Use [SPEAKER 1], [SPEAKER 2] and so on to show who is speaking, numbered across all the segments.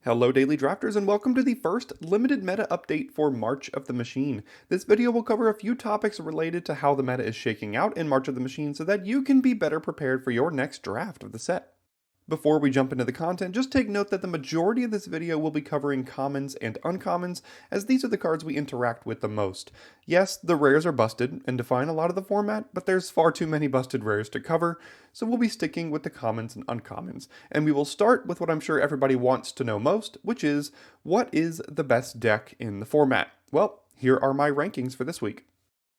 [SPEAKER 1] Hello Daily Drafters and welcome to the first limited meta update for March of the Machine. This video will cover a few topics related to how the meta is shaking out in March of the Machine so that you can be better prepared for your next draft of the set. Before we jump into the content, just take note that the majority of this video will be covering commons and uncommons, as these are the cards we interact with the most. Yes, the rares are busted and define a lot of the format, but there's far too many busted rares to cover, so we'll be sticking with the commons and uncommons. And we will start with what I'm sure everybody wants to know most, which is, what is the best deck in the format? Well, here are my rankings for this week.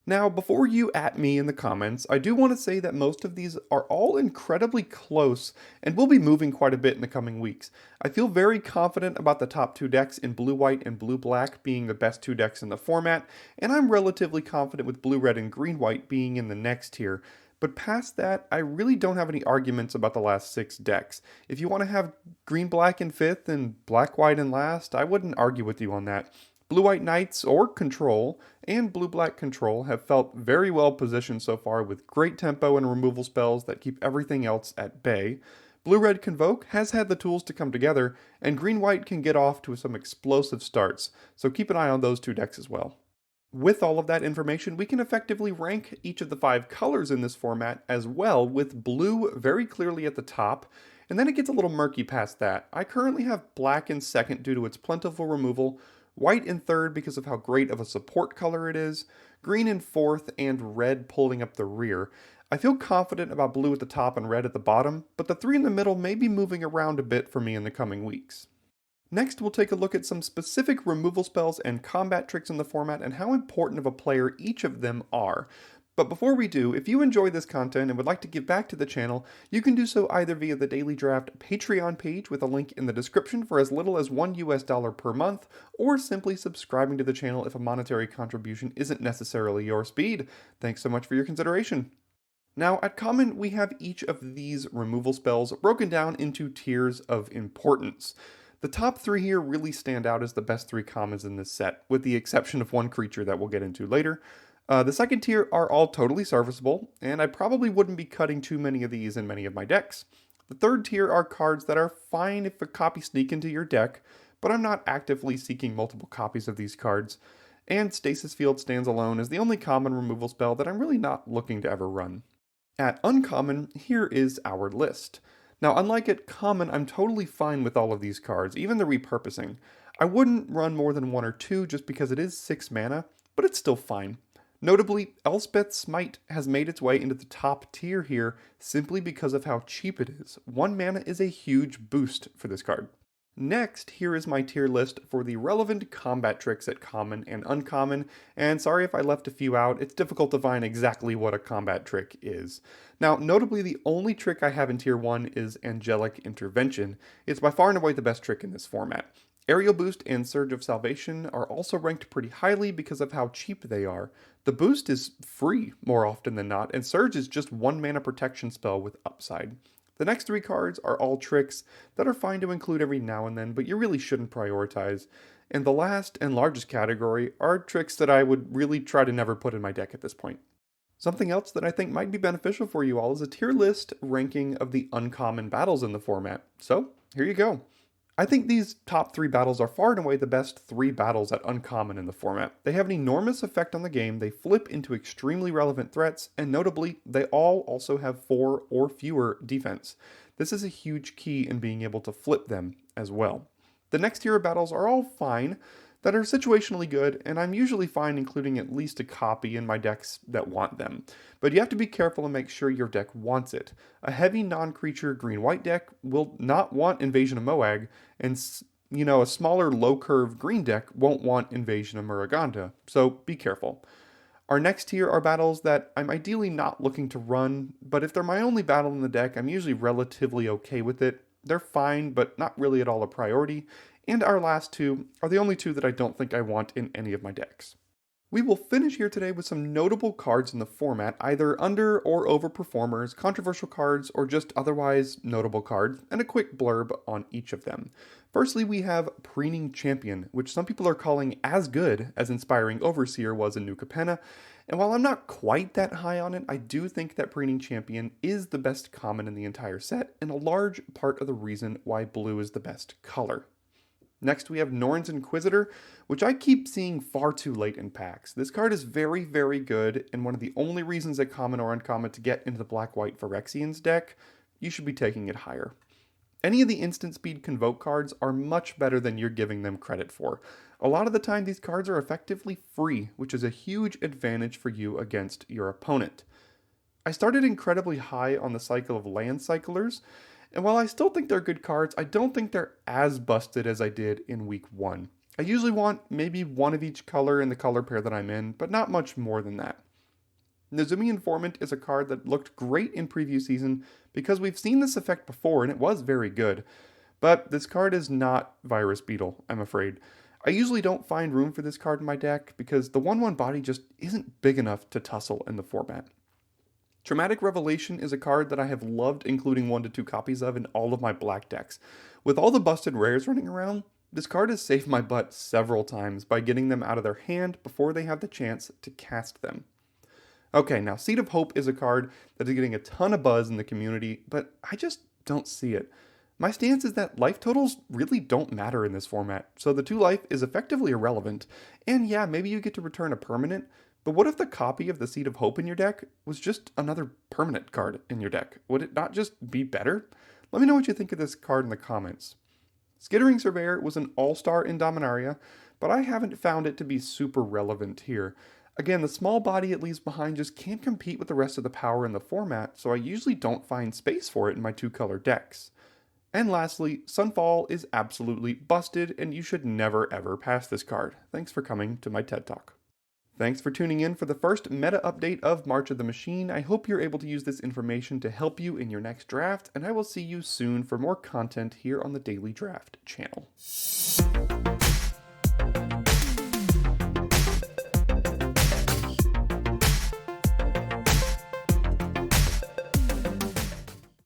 [SPEAKER 1] Now, before you at me in the comments, I do want to say that most of these are all incredibly close and will be moving quite a bit in the coming weeks. I feel very confident about the top two decks in blue-white and blue-black being the best two decks in the format, and I'm relatively confident with blue-red and green-white being in the next tier. But past that, I really don't have any arguments about the last 6 decks. If you want to have green-black in 5th and black-white in last, I wouldn't argue with you on that. Blue-White Knights or Control and Blue-Black Control have felt very well positioned so far with great tempo and removal spells that keep everything else at bay. Blue-Red Convoke has had the tools to come together, and Green-White can get off to some explosive starts, so keep an eye on those two decks as well. With all of that information, we can effectively rank each of the 5 colors in this format as well, with blue very clearly at the top, and then it gets a little murky past that. I currently have black in second due to its plentiful removal, white in third because of how great of a support color it is, green in fourth, and red pulling up the rear. I feel confident about blue at the top and red at the bottom, but the 3 in the middle may be moving around a bit for me in the coming weeks. Next, we'll take a look at some specific removal spells and combat tricks in the format and how important of a player each of them are. But before we do, if you enjoy this content and would like to give back to the channel, you can do so either via the Daily Draft Patreon page with a link in the description for as little as $1 per month, or simply subscribing to the channel if a monetary contribution isn't necessarily your speed. Thanks so much for your consideration. Now, at common, we have each of these removal spells broken down into tiers of importance. The top 3 here really stand out as the best 3 commons in this set, with the exception of one creature that we'll get into later. The second tier are all totally serviceable, and I probably wouldn't be cutting too many of these in many of my decks. The third tier are cards that are fine if a copy sneak into your deck, but I'm not actively seeking multiple copies of these cards. And Stasis Field stands alone as the only common removal spell that I'm really not looking to ever run. At uncommon, here is our list. Now, unlike at common, I'm totally fine with all of these cards, even the repurposing. I wouldn't run more than 1 or 2 just because it is 6 mana, but it's still fine. Notably, Elspeth's Smite has made its way into the top tier here simply because of how cheap it is. 1 mana is a huge boost for this card. Next, here is my tier list for the relevant combat tricks at common and uncommon, and sorry if I left a few out, it's difficult to find exactly what a combat trick is. Now, notably the only trick I have in tier 1 is Angelic Intervention. It's by far and away the best trick in this format. Aerial Boost and Surge of Salvation are also ranked pretty highly because of how cheap they are. The boost is free more often than not, and Surge is just 1 mana protection spell with upside. The next 3 cards are all tricks that are fine to include every now and then, but you really shouldn't prioritize. And the last and largest category are tricks that I would really try to never put in my deck at this point. Something else that I think might be beneficial for you all is a tier list ranking of the uncommon battles in the format. So, here you go. I think these top 3 battles are far and away the best 3 battles at uncommon in the format. They have an enormous effect on the game, they flip into extremely relevant threats, and notably, they all also have 4 or fewer defense. This is a huge key in being able to flip them as well. The next tier of battles are all fine, that are situationally good, and I'm usually fine including at least a copy in my decks that want them. But you have to be careful and make sure your deck wants it. A heavy non-creature green-white deck will not want Invasion of Moag, and a smaller low-curve green deck won't want Invasion of Muruganda, so be careful. Our next tier are battles that I'm ideally not looking to run, but if they're my only battle in the deck, I'm usually relatively okay with it. They're fine, but not really at all a priority. And our last 2 are the only 2 that I don't think I want in any of my decks. We will finish here today with some notable cards in the format, either under or over performers, controversial cards, or just otherwise notable cards, and a quick blurb on each of them. Firstly, we have Preening Champion, which some people are calling as good as Inspiring Overseer was in New Capenna, and while I'm not quite that high on it, I do think that Preening Champion is the best common in the entire set, and a large part of the reason why blue is the best color. Next, we have Norn's Inquisitor, which I keep seeing far too late in packs. This card is very, very good, and one of the only reasons at common or uncommon to get into the black-white Phyrexians deck. You should be taking it higher. Any of the instant speed Convoke cards are much better than you're giving them credit for. A lot of the time these cards are effectively free, which is a huge advantage for you against your opponent. I started incredibly high on the cycle of Landcyclers, and while I still think they're good cards, I don't think they're as busted as I did in week 1. I usually want maybe one of each color in the color pair that I'm in, but not much more than that. Nezumi Informant is a card that looked great in preview season because we've seen this effect before and it was very good. But this card is not Virus Beetle, I'm afraid. I usually don't find room for this card in my deck because the 1/1 body just isn't big enough to tussle in the format. Traumatic Revelation is a card that I have loved including 1 to 2 copies of in all of my black decks. With all the busted rares running around, this card has saved my butt several times by getting them out of their hand before they have the chance to cast them. Okay, now Seed of Hope is a card that is getting a ton of buzz in the community, but I just don't see it. My stance is that life totals really don't matter in this format, so the 2 life is effectively irrelevant, and yeah, maybe you get to return a permanent, but what if the copy of the Seed of Hope in your deck was just another permanent card in your deck? Would it not just be better? Let me know what you think of this card in the comments. Skittering Surveyor was an all-star in Dominaria, but I haven't found it to be super relevant here. Again, the small body it leaves behind just can't compete with the rest of the power in the format, so I usually don't find space for it in my 2-color decks. And lastly, Sunfall is absolutely busted, and you should never ever pass this card. Thanks for coming to my TED Talk. Thanks for tuning in for the first meta update of March of the Machine. I hope you're able to use this information to help you in your next draft, and I will see you soon for more content here on the Daily Draft channel.